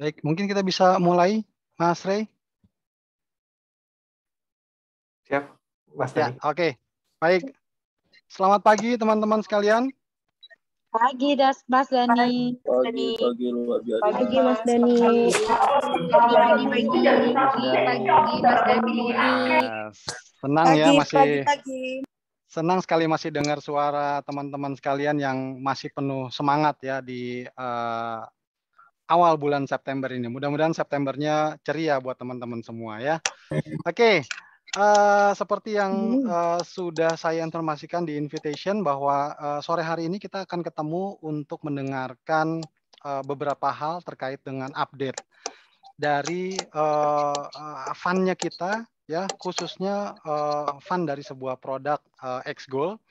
Baik, mungkin kita bisa mulai, Mas Rey. Siap, Mas Ya, Dani. oke. Baik. Selamat pagi teman-teman sekalian. Pagi, Mas Dani. Pagi luar biasa. Pagi, Mas Dani. Pagi, Mas Dani. Senang ya masih Pagi. senang sekali masih dengar suara teman-teman sekalian yang masih penuh semangat ya di awal bulan September ini. Mudah-mudahan Septembernya ceria buat teman-teman semua ya. Oke. Seperti yang sudah saya informasikan di invitation bahwa sore hari ini kita akan ketemu untuk mendengarkan beberapa hal terkait dengan update dari fund-nya kita, ya khususnya fund dari sebuah produk Xgold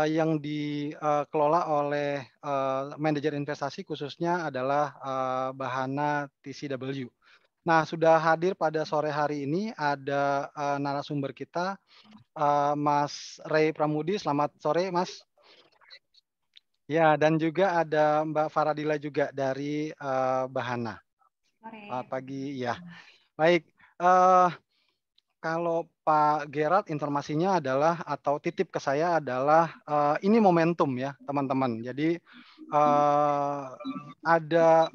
yang dikelola oleh manajer investasi khususnya adalah Bahana TCW. Nah, sudah hadir pada sore hari ini ada narasumber kita, Mas Rey Pramudi. Selamat sore, Mas. Ya, dan juga ada Mbak Faradila juga dari Bahana. Selamat pagi, ya. Baik, kalau Pak Gerald informasinya adalah atau titip ke saya adalah ini momentum ya, teman-teman. Jadi ada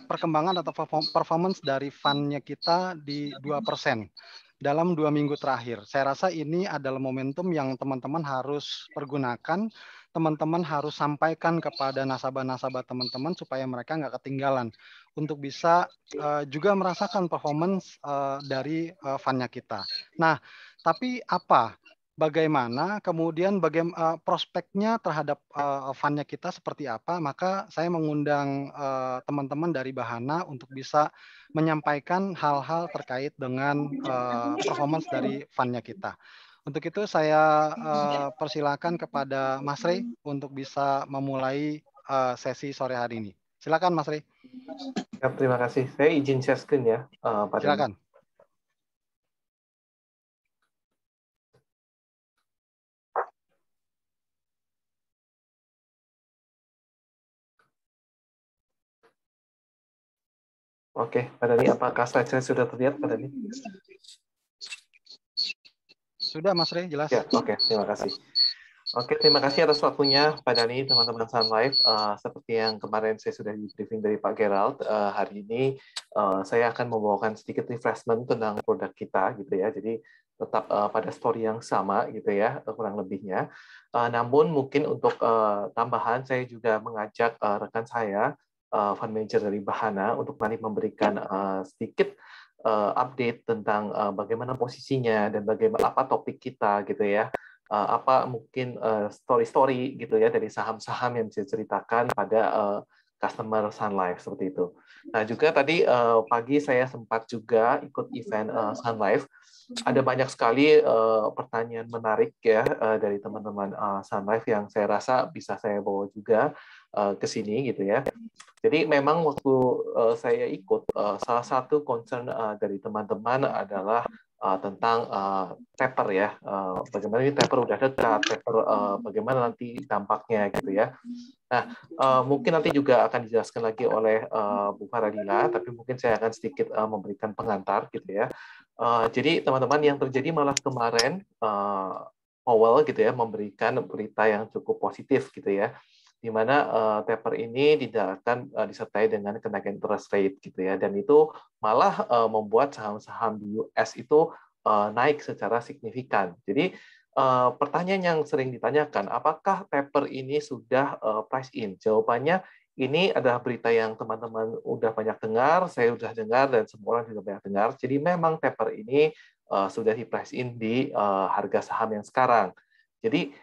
perkembangan atau performance dari fund-nya kita di 2% dalam 2 minggu terakhir. Saya rasa ini adalah momentum yang teman-teman harus pergunakan, teman-teman harus sampaikan kepada nasabah-nasabah teman-teman supaya mereka nggak ketinggalan untuk bisa juga merasakan performance dari fund-nya kita. Nah, tapi apa? Bagaimana kemudian prospeknya terhadap fund-nya kita seperti apa? Maka saya mengundang teman-teman dari Bahana untuk bisa menyampaikan hal-hal terkait dengan performance dari fund-nya kita. Untuk itu saya persilakan kepada Mas Rey untuk bisa memulai sesi sore hari ini. Silakan Mas Rey. Ya, terima kasih. Saya izin share screen ya, Pak Dani. Silakan. Oke, Pak Dani, apakah slide saya sudah terlihat, Pak Dani? Sudah, Mas Rey, jelas. Ya, oke, terima kasih. Oke, terima kasih atas waktunya, Pak Dani, teman-teman Sun Life. Seperti yang kemarin saya sudah di briefing dari Pak Gerald, hari ini saya akan membawakan sedikit refreshment tentang produk kita, gitu ya. Jadi tetap pada story yang sama, gitu ya, kurang lebihnya. Namun mungkin untuk tambahan, saya juga mengajak rekan saya, fund manager dari Bahana, untuk nanti memberikan sedikit update tentang bagaimana posisinya dan bagaimana apa topik kita, gitu ya. Apa mungkin story-story gitu ya dari saham-saham yang bisa diceritakan pada customer Sun Life seperti itu. Nah juga tadi pagi saya sempat juga ikut event Sun Life. Ada banyak sekali pertanyaan menarik ya dari teman-teman Sun Life yang saya rasa bisa saya bawa juga ke sini gitu ya. Jadi memang waktu saya ikut salah satu concern dari teman-teman adalah tentang taper ya, bagaimana ini taper udah dekat, taper bagaimana nanti dampaknya gitu ya. Nah, mungkin nanti juga akan dijelaskan lagi oleh Bu Faradila, tapi mungkin saya akan sedikit memberikan pengantar gitu ya. Jadi teman-teman yang terjadi malah kemarin Powell gitu ya memberikan berita yang cukup positif gitu ya, di mana taper ini tidak akan disertai dengan kenaikan interest rate gitu ya, dan itu malah membuat saham-saham di US itu naik secara signifikan. Jadi pertanyaan yang sering ditanyakan, apakah taper ini sudah price in? Jawabannya ini adalah berita yang teman-teman udah banyak dengar, saya udah dengar, dan semua orang juga banyak dengar. Jadi memang taper ini sudah di price in di harga saham yang sekarang. Jadi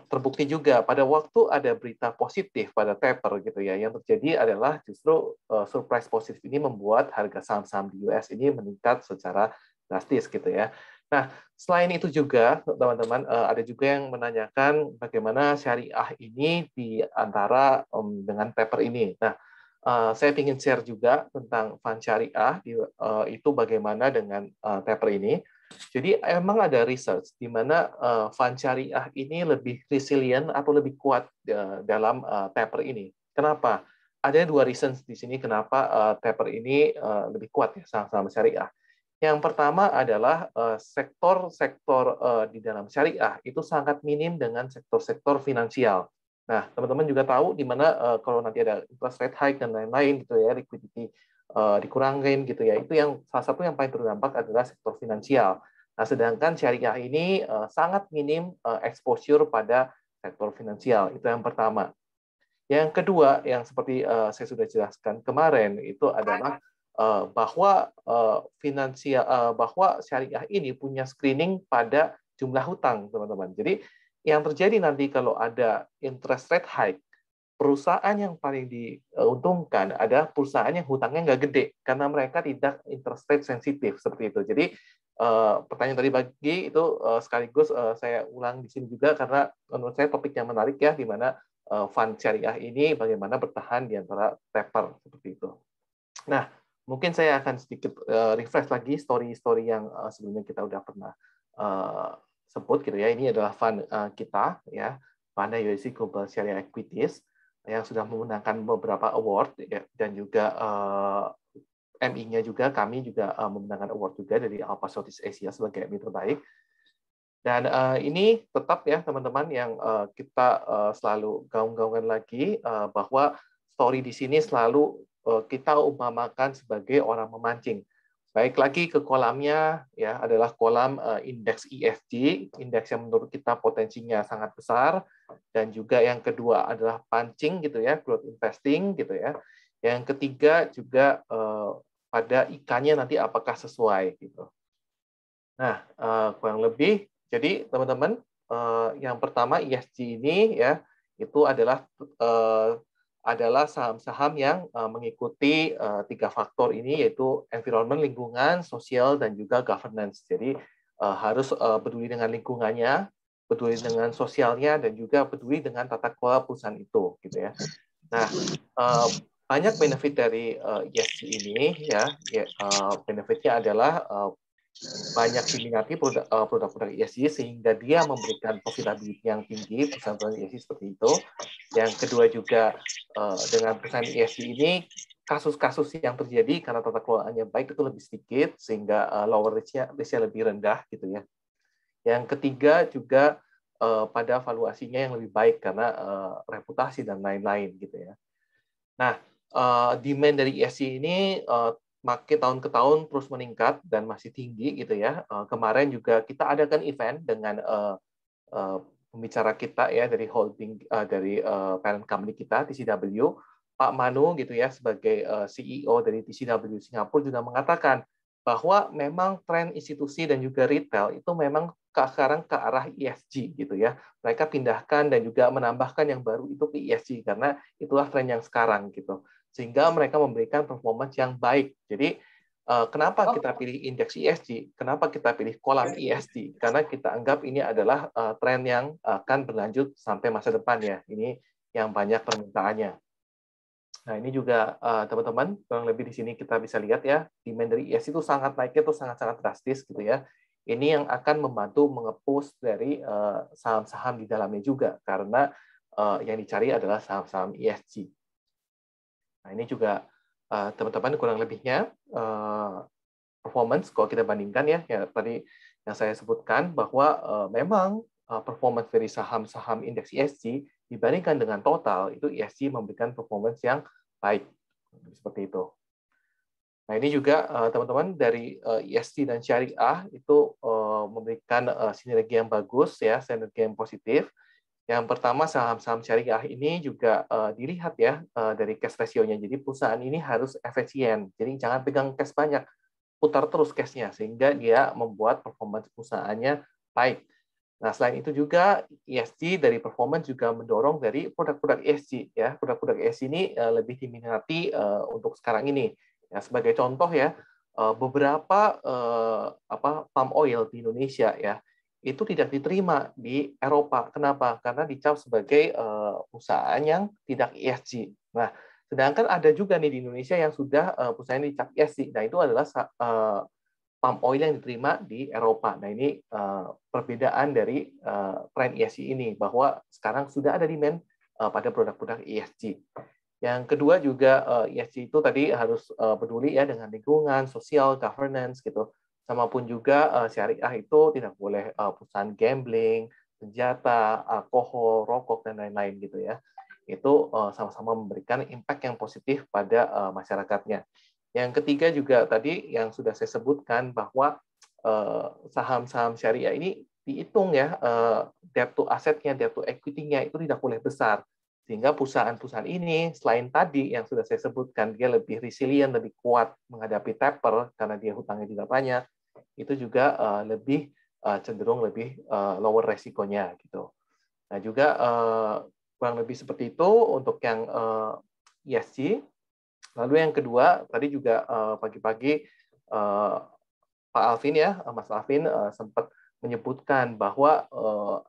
terbukti juga pada waktu ada berita positif pada taper gitu ya, yang terjadi adalah justru surprise positif ini membuat harga saham-saham di US ini meningkat secara drastis gitu ya. Nah, selain itu juga teman-teman ada juga yang menanyakan bagaimana syariah ini di antara dengan taper ini. Nah, saya ingin share juga tentang fund syariah itu bagaimana dengan taper ini. Jadi emang ada research di mana fund syariah ini lebih resilient atau lebih kuat dalam taper ini. Kenapa? ada dua reasons di sini kenapa taper ini lebih kuat ya saham-saham syariah. Yang pertama adalah sektor-sektor di dalam syariah itu sangat minim dengan sektor-sektor finansial. Nah, teman-teman juga tahu di mana kalau nanti ada interest rate hike dan lain-lain gitu ya, liquidity dikurangin gitu ya, itu yang salah satu yang paling terdampak adalah sektor finansial. Nah, sedangkan syariah ini sangat minim exposure pada sektor finansial. Itu yang pertama. Yang kedua, yang seperti saya sudah jelaskan kemarin, itu adalah bahwa bahwa syariah ini punya screening pada jumlah hutang, teman-teman. Jadi yang terjadi nanti kalau ada interest rate hike, perusahaan yang paling diuntungkan adalah perusahaan yang hutangnya nggak gede karena mereka tidak interest rate sensitif seperti itu. Jadi pertanyaan tadi bagi itu sekaligus saya ulang di sini juga karena menurut saya topik yang menarik ya, di mana fund syariah ini bagaimana bertahan di antara taper seperti itu. Nah, mungkin saya akan sedikit refresh lagi story-story yang sebelumnya kita udah pernah sebut gitu ya. Ini adalah fund kita ya, Panda USD Global Syariah Equities yang sudah memenangkan beberapa award ya, dan juga MI-nya juga kami juga memenangkan award juga dari Alpha Southeast Asia sebagai MI terbaik. Dan ini tetap ya teman-teman yang kita selalu gaung-gaungkan lagi bahwa story di sini selalu kita umpamakan sebagai orang memancing. Baik lagi ke kolamnya ya adalah kolam indeks ESG, indeks yang menurut kita potensinya sangat besar, dan juga yang kedua adalah pancing gitu ya, growth investing gitu ya. Yang ketiga juga pada ikannya nanti apakah sesuai gitu. Nah, kurang lebih jadi teman-teman yang pertama ESG ini ya itu adalah saham-saham yang mengikuti tiga faktor ini, yaitu environment, lingkungan, sosial, dan juga governance. Jadi harus peduli dengan lingkungannya, peduli dengan sosialnya, dan juga peduli dengan tata kelola perusahaan itu, gitu ya. Nah, banyak benefit dari ESG ini ya. Benefitnya adalah banyak diminati produk-produk ESG sehingga dia memberikan profitability yang tinggi perusahaan-perusahaan ESG seperti itu. Yang kedua juga dengan perusahaan ESG ini kasus-kasus yang terjadi karena tata kelolaannya baik itu lebih sedikit sehingga lower risk-nya lebih rendah gitu ya. Yang ketiga juga pada valuasinya yang lebih baik karena reputasi dan lain-lain gitu ya. Nah, demand dari ESG ini makin tahun ke tahun terus meningkat dan masih tinggi gitu ya. Kemarin juga kita adakan event dengan pembicara kita ya dari holding dari parent company kita TCW, Pak Manu gitu ya sebagai CEO dari TCW Singapura juga mengatakan bahwa memang tren institusi dan juga retail itu memang sekarang ke arah ESG gitu ya. Mereka pindahkan dan juga menambahkan yang baru itu ke ESG karena itulah tren yang sekarang gitu. Sehingga mereka memberikan performance yang baik. Jadi kenapa kita pilih indeks ESG? Kenapa kita pilih kolam ESG? Karena kita anggap ini adalah tren yang akan berlanjut sampai masa depan ya. Ini yang banyak permintaannya. Nah, ini juga teman-teman, kurang lebih di sini kita bisa lihat ya, demand dari ESG itu sangat naiknya itu sangat-sangat drastis gitu ya. Ini yang akan membantu mengepus dari saham-saham di dalamnya juga karena yang dicari adalah saham-saham ESG. Nah, ini juga teman-teman kurang lebihnya performance kalau kita bandingkan ya tadi yang saya sebutkan bahwa memang performance dari saham-saham indeks ESG dibandingkan dengan total itu ESG memberikan performance yang baik seperti itu. Nah, ini juga teman-teman dari ESG dan syariah itu memberikan sinergi yang bagus ya, sinergi yang positif. Yang pertama saham-saham syariah ini juga dilihat ya dari cash ratio-nya. Jadi perusahaan ini harus efisien. Jadi jangan pegang cash banyak, putar terus cash-nya sehingga dia membuat performance perusahaannya baik. Nah, selain itu juga ESG dari performance juga mendorong dari produk-produk ESG ya. Produk-produk ESG ini lebih diminati untuk sekarang ini. Ya, sebagai contoh ya, beberapa palm oil di Indonesia ya itu tidak diterima di Eropa. Kenapa? Karena dicap sebagai perusahaan yang tidak ESG. Nah, sedangkan ada juga nih di Indonesia yang sudah perusahaan dicap ESG. Nah, itu adalah palm oil yang diterima di Eropa. Nah, ini perbedaan dari tren ESG ini bahwa sekarang sudah ada demand pada produk-produk ESG. Yang kedua juga ESG itu tadi harus peduli ya dengan lingkungan, sosial, governance gitu. Sama pun juga syariah itu tidak boleh perusahaan gambling, senjata, alkohol, rokok dan lain-lain gitu ya. Itu sama-sama memberikan impact yang positif pada masyarakatnya. Yang ketiga juga tadi yang sudah saya sebutkan bahwa saham-saham syariah ini dihitung ya debt to asetnya, debt to equity-nya itu tidak boleh besar. Sehingga perusahaan-perusahaan ini selain tadi yang sudah saya sebutkan dia lebih resilient, lebih kuat menghadapi taper karena dia hutangnya tidak banyak, itu juga lebih cenderung lebih lower resikonya gitu. Nah juga kurang lebih seperti itu untuk yang ESG. Lalu yang kedua tadi juga pagi-pagi Pak Alvin ya, Mas Alvin sempat menyebutkan bahwa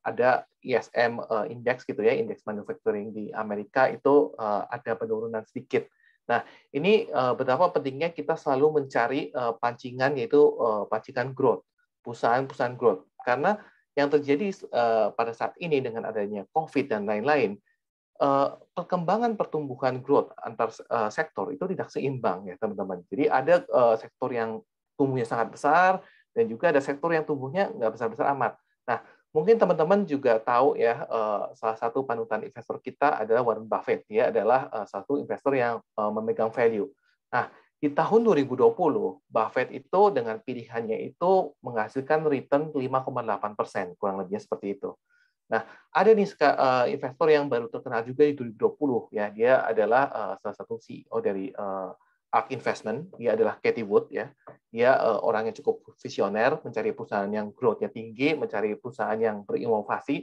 ada ISM index gitu ya, indeks manufacturing di Amerika itu ada penurunan sedikit. Nah, ini betapa pentingnya kita selalu mencari pancingan yaitu pancingan growth, perusahaan-perusahaan growth. Karena yang terjadi pada saat ini dengan adanya COVID dan lain-lain, perkembangan pertumbuhan growth antar sektor itu tidak seimbang ya teman-teman. Jadi ada sektor yang tumbuhnya sangat besar dan juga ada sektor yang tumbuhnya nggak besar-besar amat. Nah, mungkin teman-teman juga tahu ya salah satu panutan investor kita adalah Warren Buffett. Dia adalah satu investor yang memegang value. Nah, di tahun 2020 Buffett itu dengan pilihannya itu menghasilkan return 5,8%, kurang lebihnya seperti itu. Nah, ada nih investor yang baru terkenal juga di 2020 ya. Dia adalah salah satu CEO dari ARK Investment. Dia adalah Cathie Wood ya. Dia orang yang cukup visioner, mencari perusahaan yang growth-nya tinggi, mencari perusahaan yang berinovasi.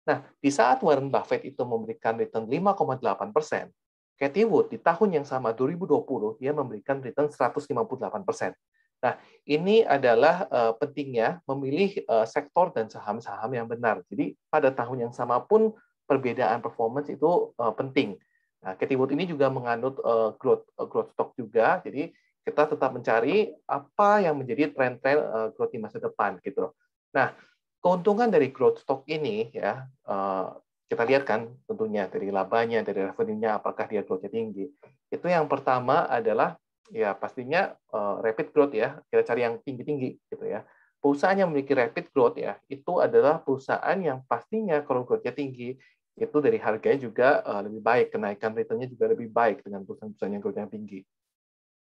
Nah, di saat Warren Buffett itu memberikan return 5,8%, Cathie Wood di tahun yang sama 2020 dia memberikan return 158%. Nah, ini adalah pentingnya memilih sektor dan saham-saham yang benar. Jadi pada tahun yang sama pun perbedaan performance itu penting. Nah, Cathie Wood ini juga menganut growth stock juga. Jadi kita tetap mencari apa yang menjadi tren-tren growth di masa depan gitu. Nah, keuntungan dari growth stock ini ya kita lihat kan tentunya dari labanya, dari revenue-nya apakah dia growth-nya tinggi. Itu yang pertama adalah ya pastinya rapid growth ya, kita cari yang tinggi-tinggi gitu ya. Perusahaan yang memiliki rapid growth ya, itu adalah perusahaan yang pastinya kalau growth-nya tinggi, itu dari harganya juga lebih baik, kenaikan return-nya juga lebih baik dengan perusahaan-perusahaan yang growth-nya tinggi.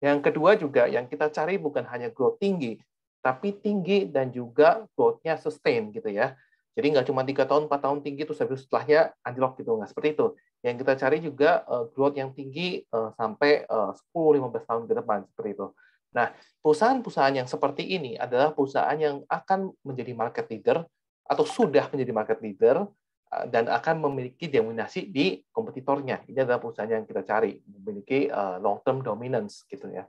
Yang kedua juga yang kita cari bukan hanya growth tinggi, tapi tinggi dan juga growth-nya sustain gitu ya. Jadi nggak cuma 3 tahun, 4 tahun tinggi, terus habis setelahnya anjlok gitu, nggak seperti itu. Yang kita cari juga growth yang tinggi sampai 10-15 tahun ke depan, seperti itu. Nah, perusahaan-perusahaan yang seperti ini adalah perusahaan yang akan menjadi market leader atau sudah menjadi market leader dan akan memiliki dominasi di kompetitornya. Ini adalah perusahaan yang kita cari, memiliki long-term dominance gitu ya.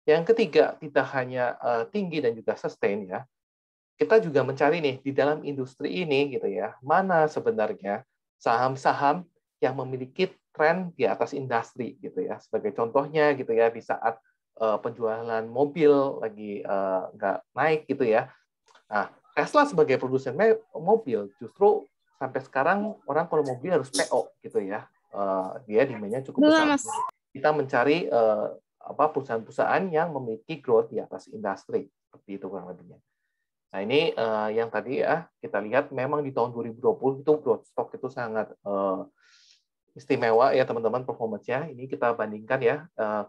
Yang ketiga, tidak hanya tinggi dan juga sustain ya, kita juga mencari nih di dalam industri ini gitu ya, mana sebenarnya saham-saham yang memiliki tren di atas industri gitu ya. Sebagai contohnya gitu ya, di saat penjualan mobil lagi nggak naik gitu ya. Nah, Tesla sebagai produsen mobil justru sampai sekarang orang kalau mobil harus PO gitu ya. Dia demand-nya cukup besar. Kita mencari perusahaan-perusahaan yang memiliki growth di atas industri seperti itu kurang lebihnya. Nah, ini yang tadi ya kita lihat memang di tahun 2020 itu growth stock itu sangat istimewa ya teman-teman performance-nya. Ini kita bandingkan ya.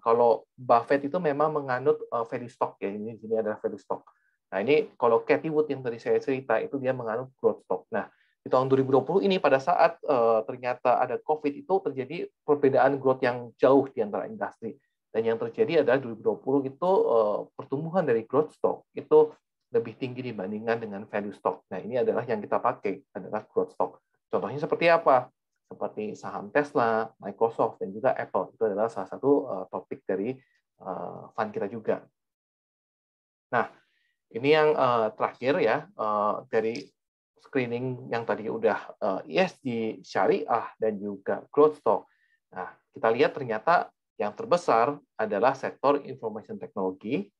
Kalau Buffett itu memang menganut value stock ya. Ini adalah value stock. Nah, ini kalau Cathie Wood yang tadi saya cerita itu dia menganut growth stock. Nah, di tahun 2020 ini pada saat ternyata ada COVID itu terjadi perbedaan growth yang jauh di antara industri. Dan yang terjadi adalah 2020 itu pertumbuhan dari growth stock itu lebih tinggi dibandingkan dengan value stock. Nah, ini adalah yang kita pakai, adalah growth stock. Contohnya seperti apa? Seperti saham Tesla, Microsoft, dan juga Apple. Itu adalah salah satu topik dari fund kita juga. Nah, ini yang terakhir ya, dari screening yang tadi udah ESG, syariah, dan juga growth stock. Nah, kita lihat ternyata yang terbesar adalah sektor information technology,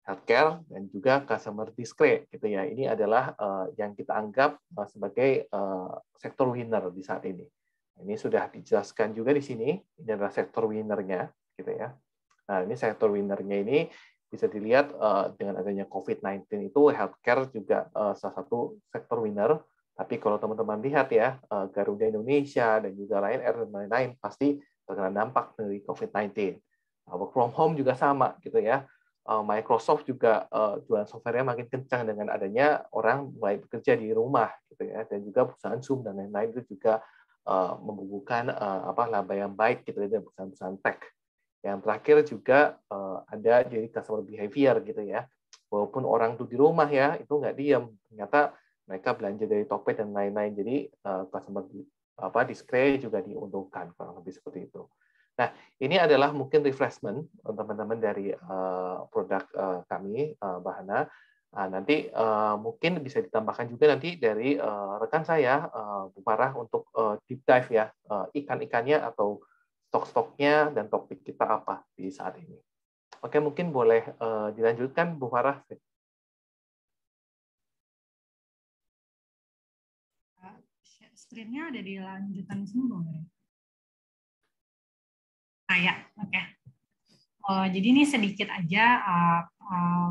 healthcare, dan juga consumer discrete gitu ya. Ini adalah yang kita anggap sebagai sektor winner di saat ini. Ini sudah dijelaskan juga di sini. Ini adalah sektor winnernya, gitu ya. Nah, ini sektor winnernya ini bisa dilihat dengan adanya COVID-19 itu healthcare juga salah satu sektor winner. Tapi kalau teman-teman lihat ya, Garuda Indonesia dan juga Lion Air dan lain-lain pasti terkena dampak dari COVID-19. Work from home juga sama, gitu ya. Microsoft juga jualan software-nya makin kencang dengan adanya orang mulai bekerja di rumah, gitu ya. Dan juga perusahaan Zoom dan lain-lain itu juga membubuhkan laba yang baik, gitu ya, dari perusahaan-perusahaan tech. Yang terakhir juga ada jadi customer behavior, gitu ya. Walaupun orang tuh di rumah ya, itu nggak diam. Ternyata mereka belanja dari Tokped dan lain-lain. Jadi customer display juga diuntungkan, kurang lebih seperti itu. Nah, ini adalah mungkin refreshment teman-teman dari produk kami, Bahana. Nanti mungkin bisa ditambahkan juga nanti dari rekan saya, Bu Farah, untuk deep dive ya, ikan-ikannya atau stok-stoknya dan topik kita apa di saat ini. Oke, mungkin boleh dilanjutkan, Bu Farah. Screen-nya ada di lanjutan semua. Ya, oke. Jadi ini sedikit aja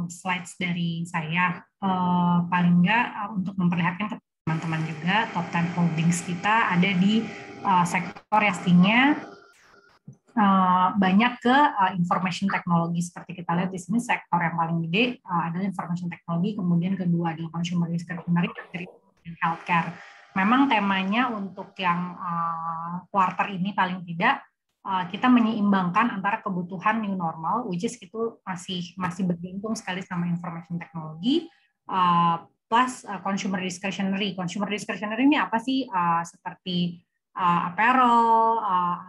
slides dari saya. Paling nggak untuk memperlihatkan ke teman-teman juga, top 10 holdings kita ada di sektor yang pastinya banyak ke information technology. Seperti kita lihat di sini, sektor yang paling gede adalah information technology, kemudian kedua adalah consumer discretionary, dan healthcare. Memang temanya untuk yang quarter ini paling tidak kita menyeimbangkan antara kebutuhan new normal, which is itu masih bergantung sekali sama information technology, plus consumer discretionary. Consumer discretionary ini apa sih? Seperti apparel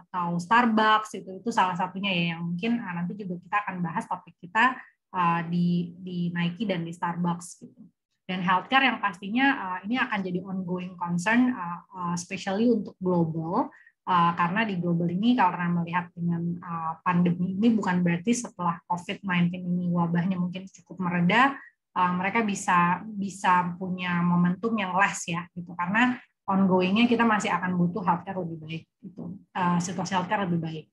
atau Starbucks, itu salah satunya ya, yang mungkin nanti juga kita akan bahas topik kita di Nike dan di Starbucks gitu. Dan healthcare yang pastinya ini akan jadi ongoing concern, especially untuk global, karena di global ini karena melihat dengan pandemi ini bukan berarti setelah COVID-19 ini wabahnya mungkin cukup mereda, mereka bisa punya momentum yang less ya gitu, karena ongoingnya kita masih akan butuh healthcare lebih baik, gitu. Situasi healthcare lebih baik.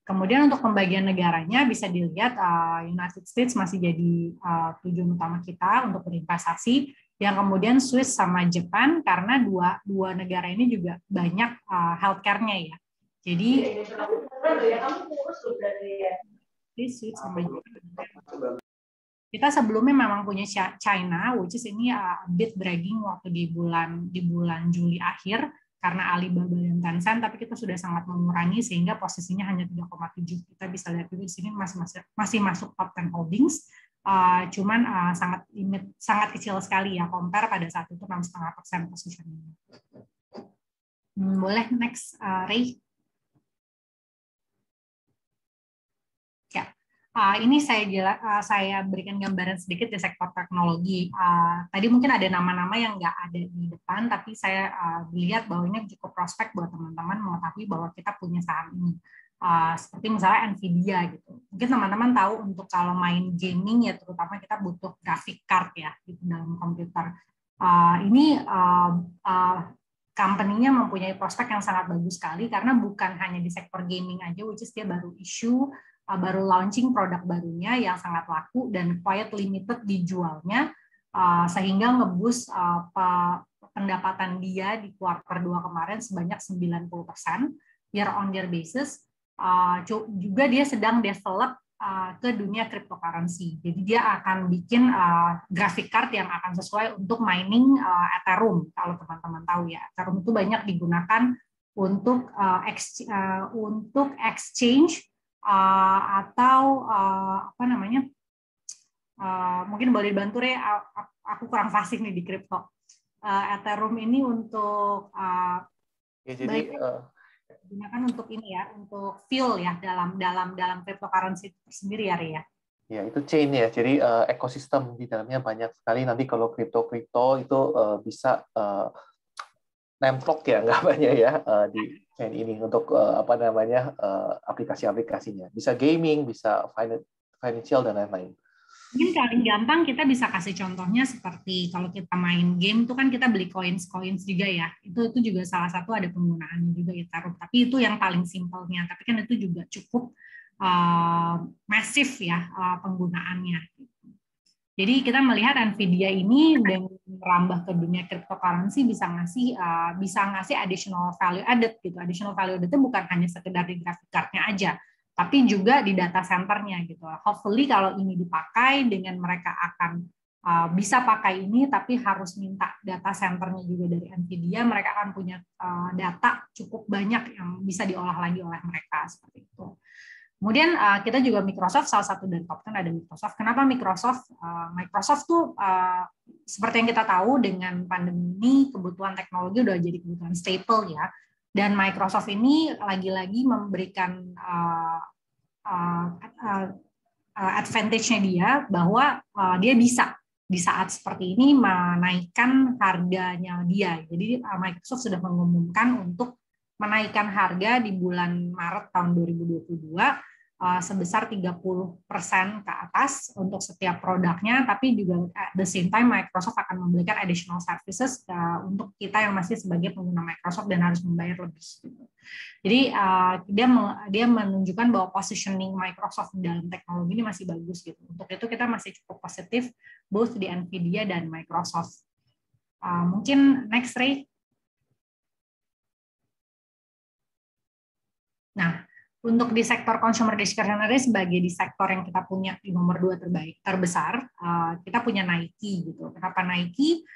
Kemudian untuk pembagian negaranya bisa dilihat United States masih jadi tujuan utama kita untuk berinvestasi, yang kemudian Swiss sama Jepang karena dua negara ini juga banyak healthcare-nya ya. Jadi Swiss sama Jepang. Kita sebelumnya memang punya China, which is ini a bit dragging waktu di bulan Juli akhir, karena Alibaba dan Tencent, tapi kita sudah sangat mengurangi sehingga posisinya hanya 3,7. Kita bisa lihat di sini masih masuk top 10 holdings, cuman sangat kecil sekali ya, compare pada saat itu 6,5% positionnya. Boleh next, Ray. Ini saya berikan gambaran sedikit di sektor teknologi. Tadi mungkin ada nama-nama yang nggak ada di depan, tapi saya lihat bahwa ini cukup prospek buat teman-teman mengetahui bahwa kita punya saham ini. Seperti misalnya Nvidia gitu. Mungkin teman-teman tahu untuk kalau main gaming ya terutama kita butuh graphic card ya di dalam komputer. Ini company-nya mempunyai prospek yang sangat bagus sekali karena bukan hanya di sektor gaming aja, which is dia baru baru launching produk barunya yang sangat laku dan quite limited dijualnya, sehingga ngeboost pendapatan dia di kuartal 2 kemarin sebanyak 90% year on year basis. Juga dia sedang develop ke dunia cryptocurrency. Jadi dia akan bikin graphic card yang akan sesuai untuk mining Ethereum. Kalau teman-teman tahu ya, Ethereum itu banyak digunakan untuk exchange atau apa namanya, mungkin boleh dibantu Re, aku kurang fasih nih di kripto. Ethereum ini untuk digunakan untuk ini ya, untuk fuel ya dalam cryptocurrency sendiri ya Re ya. Ya, itu chain ya, jadi ekosistem di dalamnya banyak sekali. Nanti kalau kripto itu bisa nemplok ya, nggak banyak ya di chain ini untuk aplikasi-aplikasinya. Bisa gaming, bisa financial dan lain-lain. Mungkin paling gampang kita bisa kasih contohnya seperti kalau kita main game tuh kan kita beli coins juga ya. Itu juga salah satu ada penggunaannya juga Ethereum. Tapi itu yang paling simpelnya. Tapi kan itu juga cukup masif ya penggunaannya. Jadi kita melihat Nvidia ini dengan merambah ke dunia cryptocurrency bisa ngasih additional value added gitu. Additional value added itu bukan hanya sekedar di graphic card-nya aja, tapi juga di data center-nya gitu. Hopefully kalau ini dipakai dengan mereka akan bisa pakai ini, tapi harus minta data center-nya juga dari Nvidia, mereka akan punya data cukup banyak yang bisa diolah lagi oleh mereka seperti itu. Kemudian kita juga Microsoft, salah satu dari top 10 ada Microsoft. Kenapa Microsoft? Microsoft tuh seperti yang kita tahu dengan pandemi ini kebutuhan teknologi udah jadi kebutuhan staple ya. Dan Microsoft ini lagi-lagi memberikan advantage-nya dia bahwa dia bisa di saat seperti ini menaikkan harganya dia. Jadi Microsoft sudah mengumumkan untuk menaikkan harga di bulan Maret tahun 2022 sebesar 30% ke atas untuk setiap produknya, tapi juga at the same time Microsoft akan memberikan additional services untuk kita yang masih sebagai pengguna Microsoft dan harus membayar lebih. Jadi dia menunjukkan bahwa positioning Microsoft dalam teknologi ini masih bagus gitu. Untuk itu kita masih cukup positif both di Nvidia dan Microsoft. Mungkin next Ray. Nah, untuk di sektor consumer discretionary sebagai di sektor yang kita punya di nomor 2 terbesar, kita punya Nike gitu. Kenapa Nike?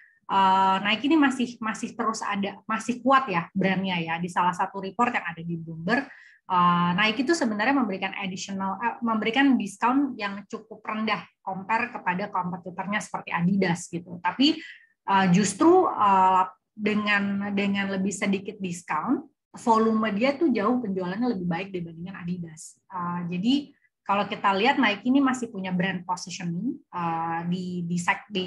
Nike ini masih terus ada, masih kuat ya brandnya ya. Di salah satu report yang ada di Bloomberg, Nike itu sebenarnya memberikan diskon yang cukup rendah compare kepada kompetitornya seperti Adidas gitu. Tapi justru dengan lebih sedikit diskon, volume dia tuh jauh penjualannya lebih baik dibandingkan Adidas. Jadi kalau kita lihat Nike ini masih punya brand positioning di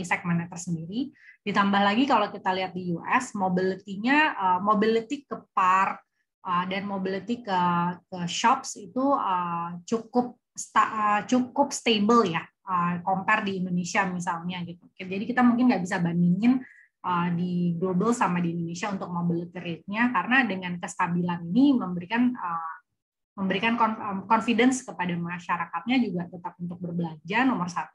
segmennya tersendiri. Ditambah lagi kalau kita lihat di US, mobility ke park dan mobility ke shops itu cukup stable ya, compare di Indonesia misalnya gitu. Jadi kita mungkin nggak bisa bandingin di global sama di Indonesia untuk mobility rate-nya, karena dengan kestabilan ini memberikan confidence kepada masyarakatnya juga tetap untuk berbelanja, nomor 1,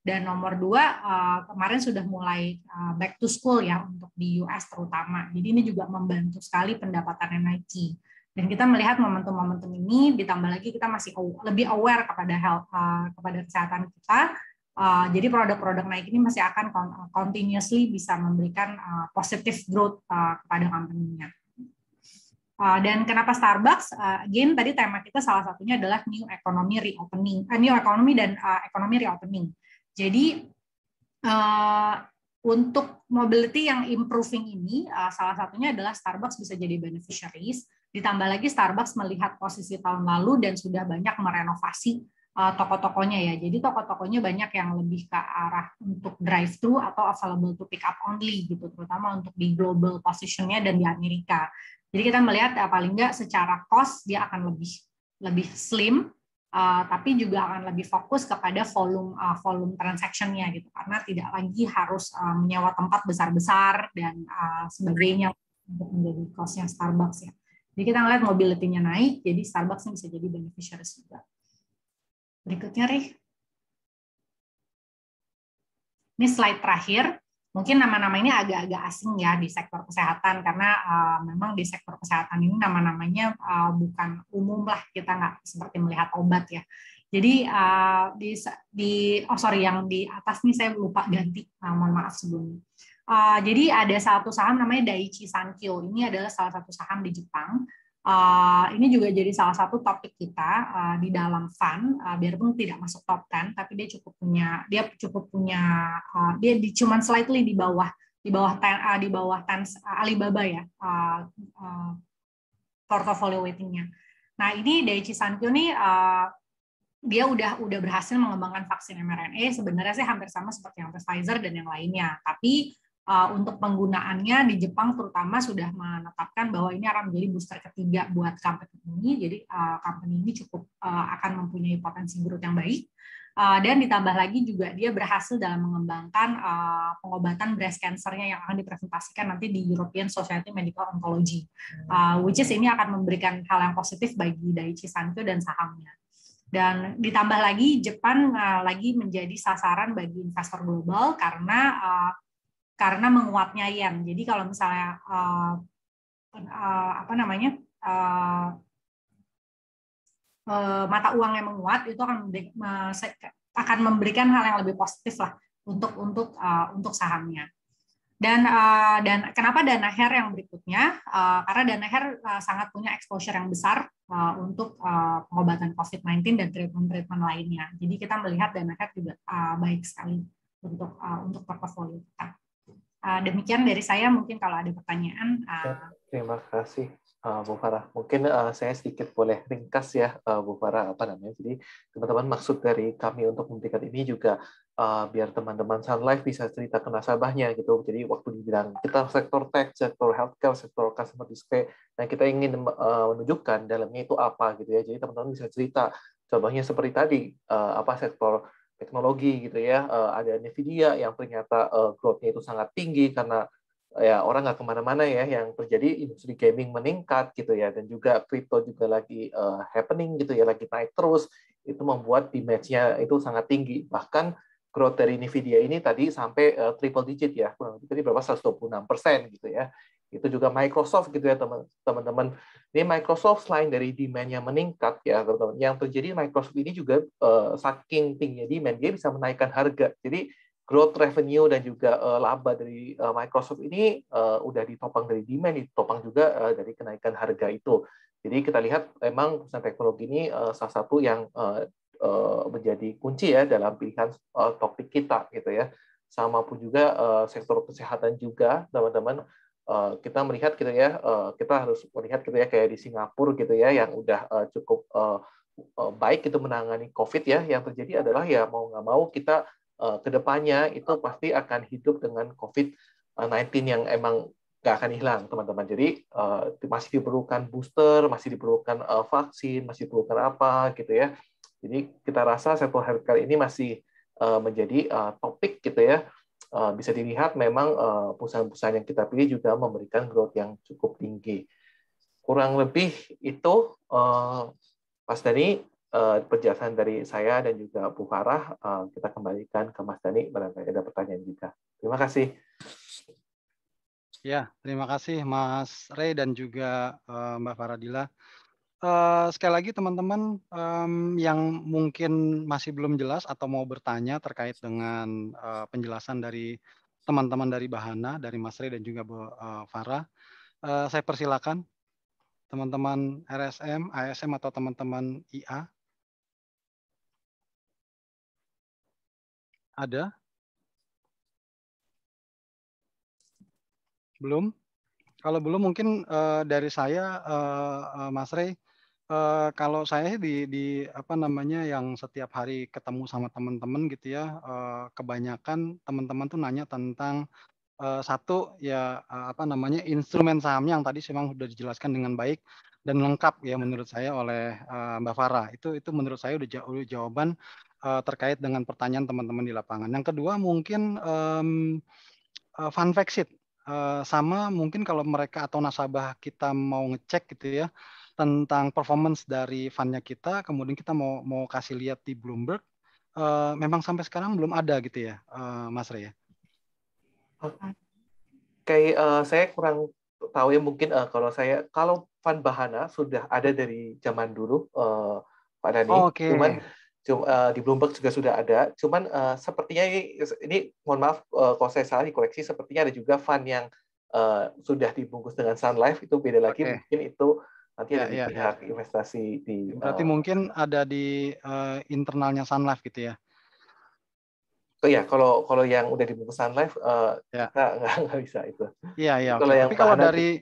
dan nomor 2 kemarin sudah mulai back to school ya untuk di US terutama. Jadi ini juga membantu sekali pendapatannya Nike. Dan kita melihat momentum-momentum ini, ditambah lagi kita masih lebih aware kepada kesehatan kita. Jadi produk-produk Nike ini masih akan continuously bisa memberikan positive growth kepada company-nya. Dan kenapa Starbucks? Again, tadi tema kita salah satunya adalah new economy dan economy reopening. Jadi untuk mobility yang improving ini, salah satunya adalah Starbucks bisa jadi beneficiaries. Ditambah lagi Starbucks melihat posisi tahun lalu dan sudah banyak merenovasi toko-tokonya ya. Jadi toko-tokonya banyak yang lebih ke arah untuk drive-thru atau available to pick up only gitu, terutama untuk di global position-nya dan di Amerika. Jadi kita melihat paling nggak secara cost dia akan lebih slim, tapi juga akan lebih fokus kepada volume transaction-nya gitu, karena tidak lagi harus menyewa tempat besar-besar dan sebagainya untuk menjadi cost-nya Starbucks ya. Jadi kita ngelihat mobility-nya naik, jadi Starbucks bisa jadi beneficiaries juga. Berikutnya, Rih. Ini slide terakhir. Mungkin nama-nama ini agak-agak asing ya di sektor kesehatan, karena memang di sektor kesehatan ini nama-namanya bukan umum lah, kita nggak seperti melihat obat ya. Jadi yang di atas nih saya lupa ganti, mohon maaf sebelumnya. Jadi ada satu saham namanya Daiichi Sankyo. Ini adalah salah satu saham di Jepang. Ini juga jadi salah satu topik kita di dalam fund, biarpun tidak masuk top 10, tapi dia cukup punya cuman slightly di bawah Alibaba ya, portfolio weighting-nya. Nah, ini Daiichi Sankyo nih dia udah berhasil mengembangkan vaksin mRNA, sebenarnya sih hampir sama seperti yang Pfizer dan yang lainnya, tapi untuk penggunaannya di Jepang terutama sudah menetapkan bahwa ini akan menjadi booster ketiga buat company ini. Jadi company ini cukup akan mempunyai potensi growth yang baik. Dan ditambah lagi juga dia berhasil dalam mengembangkan pengobatan breast cancer-nya yang akan dipresentasikan nanti di European Society Medical Oncology, which is ini akan memberikan hal yang positif bagi Daiichi Sankyo dan sahamnya. Dan ditambah lagi Jepang lagi menjadi sasaran bagi investor global karena menguatnya yen. Jadi kalau misalnya mata uangnya menguat, itu akan memberikan hal yang lebih positif lah untuk sahamnya. Dan kenapa Danaher yang berikutnya? Karena Danaher sangat punya exposure yang besar untuk pengobatan COVID-19 dan treatment lainnya. Jadi kita melihat Danaher juga baik sekali untuk portofolio kita. Demikian dari saya, mungkin kalau ada pertanyaan. Terima kasih Bu Farah. Mungkin saya sedikit boleh ringkas ya Bu Farah, Jadi teman-teman, maksud dari kami untuk memberikan ini juga biar teman-teman Sun Life bisa cerita ke nasabahnya gitu. Jadi waktu dibilang kita sektor tech, sektor healthcare, sektor customer display, nah kita ingin menunjukkan dalamnya itu apa gitu ya. Jadi teman-teman bisa cerita. Contohnya seperti tadi sektor teknologi gitu ya, ada Nvidia yang ternyata growth-nya itu sangat tinggi karena ya orang nggak kemana-mana ya, yang terjadi industri gaming meningkat gitu ya, dan juga crypto juga lagi happening gitu ya, lagi naik terus, itu membuat demand-nya itu sangat tinggi. Bahkan growth dari Nvidia ini tadi sampai triple digit ya, jadi berapa 126% gitu ya. Itu juga Microsoft gitu ya teman-teman. Ini Microsoft selain dari demand-nya meningkat ya teman-teman, yang terjadi Microsoft ini juga saking tingginya demand, dia bisa menaikkan harga. Jadi growth revenue dan juga laba dari Microsoft ini udah ditopang dari demand, ditopang juga dari kenaikan harga itu. Jadi kita lihat memang perusahaan teknologi ini salah satu yang menjadi kunci ya dalam pilihan topik kita gitu ya. Sama pun juga sektor kesehatan juga teman-teman. Kita melihat gitu ya, kita harus melihat gitu ya, kayak di Singapura gitu ya, yang udah cukup baik itu menangani COVID ya. Yang terjadi adalah ya mau nggak mau kita kedepannya itu pasti akan hidup dengan COVID-19 yang emang nggak akan hilang teman-teman. Jadi masih diperlukan booster, masih diperlukan vaksin, masih diperlukan apa gitu ya. Jadi kita rasa sektor healthcare ini masih menjadi topik gitu ya. Bisa dilihat memang perusahaan-perusahaan yang kita pilih juga memberikan growth yang cukup tinggi. Kurang lebih itu Mas Dani, penjelasan dari saya dan juga Bu Farah. Kita kembalikan ke Mas Dani barangkali ada pertanyaan juga. Terima kasih. Ya, terima kasih Mas Ray dan juga Mbak Faradila. Sekali lagi teman-teman yang mungkin masih belum jelas atau mau bertanya terkait dengan penjelasan dari teman-teman dari Bahana, dari Mas Ray dan juga Bu Farah, saya persilakan teman-teman RSM, ASM atau teman-teman IA. Ada? Belum? Kalau belum mungkin dari saya Mas Ray, kalau saya di apa namanya yang setiap hari ketemu sama teman-teman gitu ya, kebanyakan teman-teman tuh nanya tentang satu ya apa namanya instrumen sahamnya yang tadi memang sudah dijelaskan dengan baik dan lengkap ya menurut saya oleh Mbak Farah. Itu menurut saya udah jawaban terkait dengan pertanyaan teman-teman di lapangan. Yang kedua mungkin fun fact sheet. Sama mungkin kalau mereka atau nasabah kita mau ngecek gitu ya tentang performance dari fundnya kita, kemudian kita mau kasih lihat di Bloomberg, memang sampai sekarang belum ada gitu ya, Mas Ray. Kayak saya kurang tahu ya, mungkin kalau fund Bahana sudah ada dari zaman dulu Pak Dani, cuman di Bloomberg juga sudah ada, cuman sepertinya ini mohon maaf kalau saya salah dikoreksi, sepertinya ada juga fund yang sudah dibungkus dengan Sun Life, itu beda lagi, mungkin itu nanti ada di pihak investasi di. Berarti mungkin ada di internalnya Sun Life gitu ya? Oh ya, kalau yang udah dibungkus Sun Life kita nggak bisa itu. Iya. Tapi kalau dari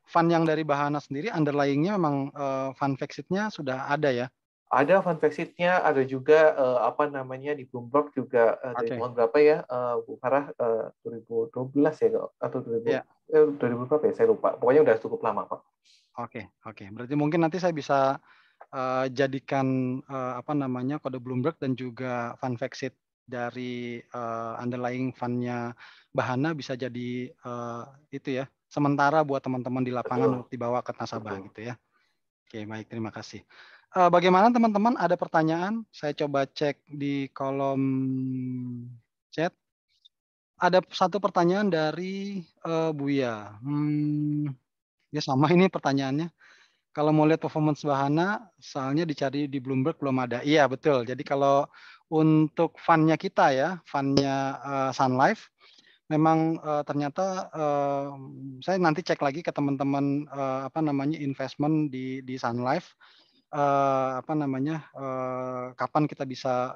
fund yang dari Bahana sendiri, underlying-nya memang fund fact sheet-nya sudah ada ya? Ada fund fact sheet-nya, ada juga di Bloomberg juga dari tahun berapa ya, Bu Farah, 2012 ya atau 2000 berapa ya, saya lupa. Pokoknya udah cukup lama Pak. Oke. Berarti mungkin nanti saya bisa jadikan apa namanya kode Bloomberg dan juga fund fact sheet dari underlying fundnya Bahana bisa jadi itu ya sementara buat teman-teman di lapangan untuk dibawa ke nasabah gitu ya. Oke, baik, terima kasih. Bagaimana teman-teman, ada pertanyaan? Saya coba cek di kolom chat. Ada satu pertanyaan dari Buya. Ya sama ini pertanyaannya. Kalau mau lihat performance Bahana, soalnya dicari di Bloomberg belum ada. Iya, betul. Jadi kalau untuk fundnya kita ya, fundnya Sun Life, memang ternyata saya nanti cek lagi ke teman-teman apa namanya investment di Sun Life apa namanya kapan kita bisa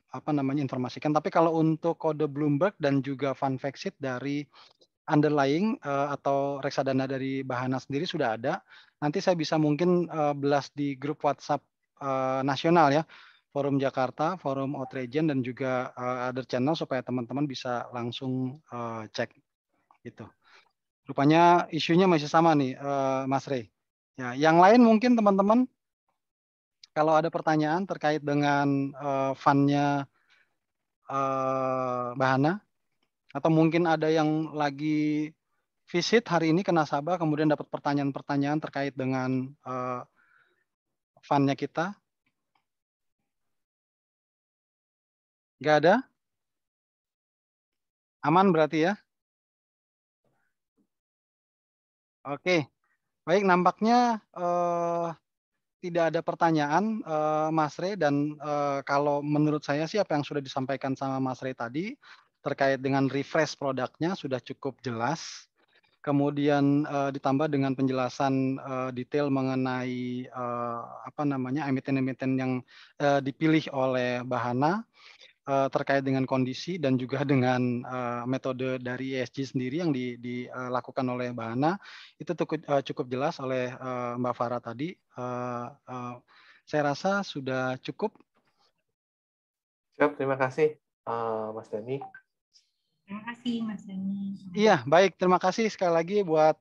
apa namanya informasikan. Tapi kalau untuk kode Bloomberg dan juga fund fact sheet dari underlying atau reksadana dari Bahana sendiri sudah ada. Nanti saya bisa mungkin belas di grup WhatsApp nasional ya, Forum Jakarta, Forum Outrageon dan juga other channel supaya teman-teman bisa langsung cek gitu. Rupanya isunya masih sama nih, Mas Rey. Ya, yang lain mungkin teman-teman kalau ada pertanyaan terkait dengan fundnya Bahana atau mungkin ada yang lagi visit hari ini ke nasabah kemudian dapat pertanyaan-pertanyaan terkait dengan fundnya kita. Nggak ada? Aman berarti ya? Oke, baik nampaknya tidak ada pertanyaan Mas Rey dan kalau menurut saya sih apa yang sudah disampaikan sama Mas Rey tadi terkait dengan refresh produknya sudah cukup jelas. Kemudian ditambah dengan penjelasan detail mengenai apa namanya emiten-emiten yang dipilih oleh Bahana terkait dengan kondisi dan juga dengan metode dari ESG sendiri yang dilakukan oleh Bahana itu cukup jelas oleh Mbak Farah tadi. Saya rasa sudah cukup. Siap, terima kasih Mas Dani. Terima kasih Mas Dani. Iya, baik. Terima kasih sekali lagi buat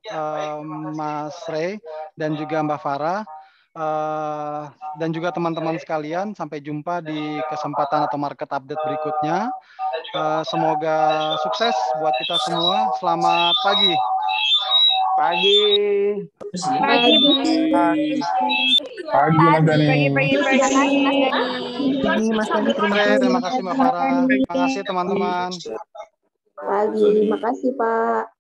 Mas Rey dan juga Mbak Farah. Dan juga teman-teman sekalian. Sampai jumpa di kesempatan atau market update berikutnya. Semoga sukses buat kita semua. Selamat pagi. Pagi. Pagi, Pagi, Mas Dani. pagi, Mas Dani. Terima kasih Mbak Farah. Terima kasih teman-teman. Pagi, terima kasih Pak.